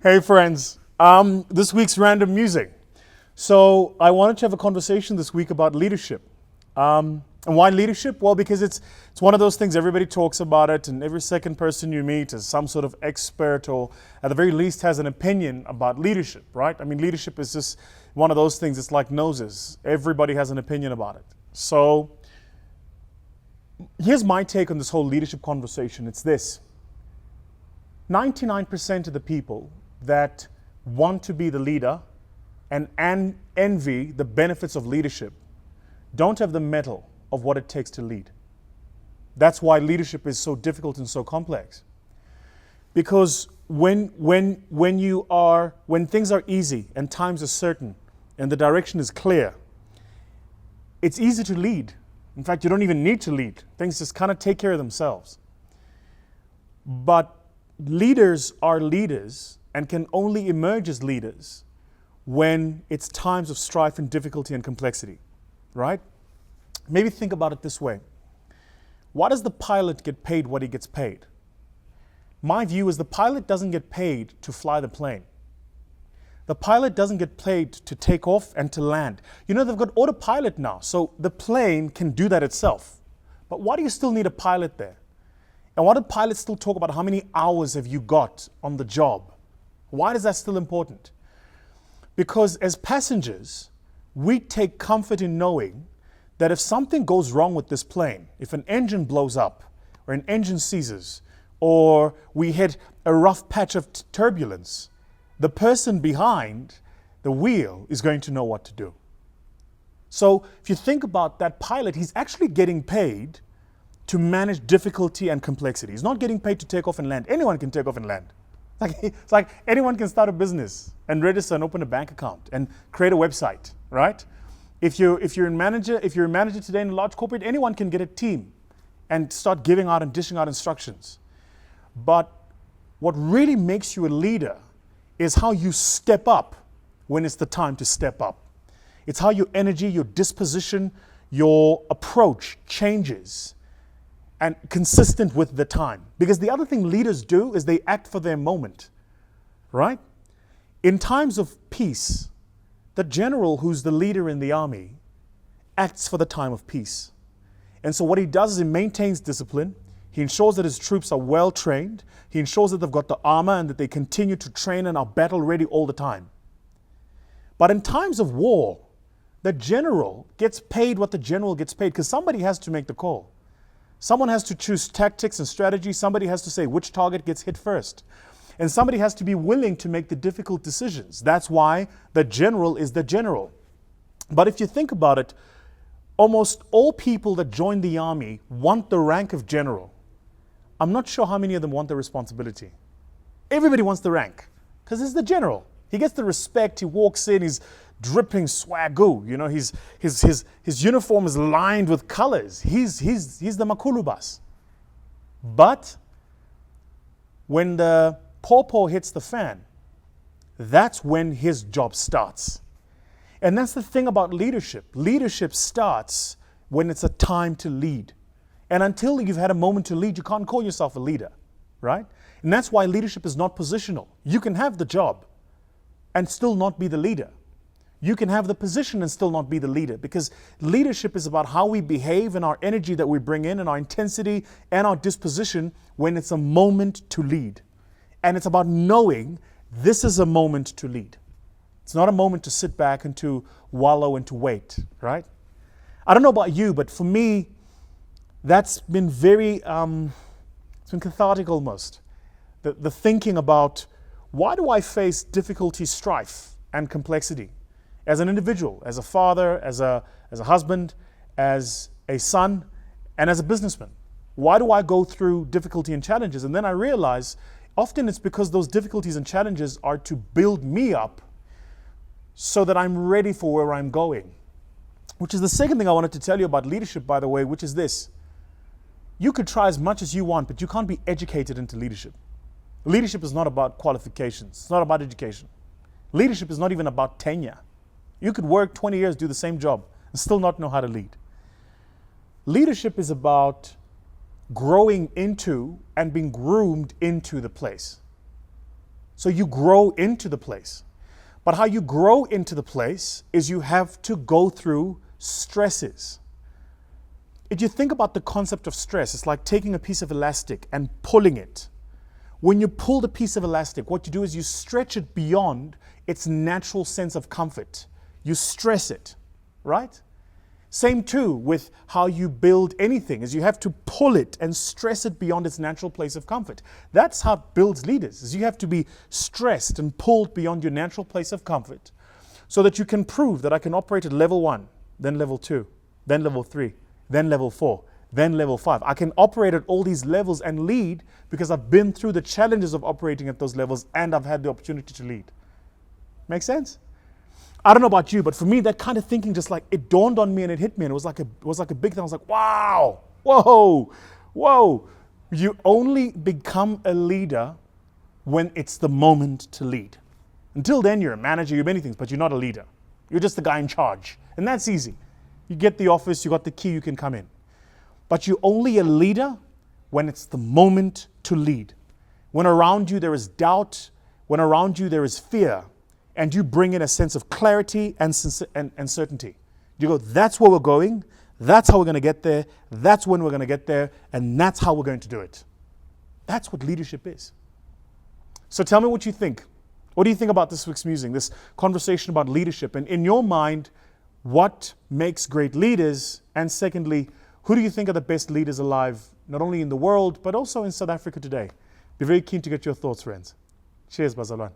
Hey friends, this week's random music. So I wanted to have a conversation this week about leadership. And why leadership? Well, because it's one of those things everybody talks about it, and every second person you meet is some sort of expert or at the very least has an opinion about leadership, right? I mean, leadership is just one of those things, it's like noses. Everybody has an opinion about it. So here's my take on this whole leadership conversation. It's this. 99% of the people that want to be the leader and envy the benefits of leadership don't have the mettle of what it takes to lead. That's why leadership is so difficult and so complex. Because when things are easy and times are certain and the direction is clear, it's easy to lead. In fact, you don't even need to lead. Things just kind of take care of themselves. But leaders are leaders and can only emerge as leaders when it's times of strife and difficulty and complexity, right? Maybe think about it this way. Why does the pilot get paid what he gets paid? My view is the pilot doesn't get paid to fly the plane. The pilot doesn't get paid to take off and to land. You know, they've got autopilot now, so the plane can do that itself. But why do you still need a pilot there? And why do pilots still talk about how many hours have you got on the job? Why is that still important? Because as passengers, we take comfort in knowing that if something goes wrong with this plane, if an engine blows up, or an engine seizes, or we hit a rough patch of turbulence, the person behind the wheel is going to know what to do. So if you think about that pilot, he's actually getting paid to manage difficulty and complexity. He's not getting paid to take off and land. Anyone can take off and land. It's like anyone can start a business and register and open a bank account and create a website, right? If you're a manager today in a large corporate, anyone can get a team and start giving out and dishing out instructions. But what really makes you a leader is how you step up when it's the time to step up. It's how your energy, your disposition, your approach changes and consistent with the time. Because the other thing leaders do is they act for their moment, right? In times of peace, the general who's the leader in the army acts for the time of peace. And so what he does is he maintains discipline. He ensures that his troops are well trained. He ensures that they've got the armor and that they continue to train and are battle ready all the time. But in times of war, the general gets paid what the general gets paid because somebody has to make the call. Someone has to choose tactics and strategy. Somebody has to say which target gets hit first. And somebody has to be willing to make the difficult decisions. That's why the general is the general. But if you think about it, almost all people that join the army want the rank of general. I'm not sure how many of them want the responsibility. Everybody wants the rank because he's the general. He gets the respect. He walks in, he's dripping swagoo. You know, his uniform is lined with colors. He's the makulubas. But when the pawpaw hits the fan, that's when his job starts. And that's the thing about leadership. Leadership starts when it's a time to lead. And until you've had a moment to lead, you can't call yourself a leader, right? And that's why leadership is not positional. You can have the job and still not be the leader. You can have the position and still not be the leader, because leadership is about how we behave and our energy that we bring in and our intensity and our disposition when it's a moment to lead. And it's about knowing this is a moment to lead. It's not a moment to sit back and to wallow and to wait, right? I don't know about you, but for me, that's been very, it's been cathartic almost. The thinking about, why do I face difficulty, strife, and complexity? As an individual, as a father, as a husband, as a son, and as a businessman. Why do I go through difficulty and challenges? And then I realize often it's because those difficulties and challenges are to build me up so that I'm ready for where I'm going. Which is the second thing I wanted to tell you about leadership, by the way, which is this. You could try as much as you want, but you can't be educated into leadership. Leadership is not about qualifications. It's not about education. Leadership is not even about tenure. You could work 20 years, do the same job, and still not know how to lead. Leadership is about growing into and being groomed into the place. So you grow into the place. But how you grow into the place is you have to go through stresses. If you think about the concept of stress, it's like taking a piece of elastic and pulling it. When you pull the piece of elastic, what you do is you stretch it beyond its natural sense of comfort. You stress it, right? Same too with how you build anything, is you have to pull it and stress it beyond its natural place of comfort. That's how it builds leaders, is you have to be stressed and pulled beyond your natural place of comfort so that you can prove that I can operate at level 1, then level 2, then level 3, then level 4, then level 5. I can operate at all these levels and lead because I've been through the challenges of operating at those levels and I've had the opportunity to lead. Make sense? I don't know about you, but for me, that kind of thinking just like, it dawned on me and it hit me and it was like a big thing. I was like, wow, whoa. You only become a leader when it's the moment to lead. Until then, you're a manager, you're many things, but you're not a leader. You're just the guy in charge. And that's easy. You get the office, you got the key, you can come in. But you're only a leader when it's the moment to lead. When around you there is doubt, when around you there is fear, and you bring in a sense of clarity and certainty. You go, that's where we're going, that's how we're going to get there, that's when we're going to get there, and that's how we're going to do it. That's what leadership is. So tell me what you think. What do you think about this week's musing, this conversation about leadership? And in your mind, what makes great leaders? And secondly, who do you think are the best leaders alive, not only in the world, but also in South Africa today? Be very keen to get your thoughts, friends. Cheers, Bazalwan.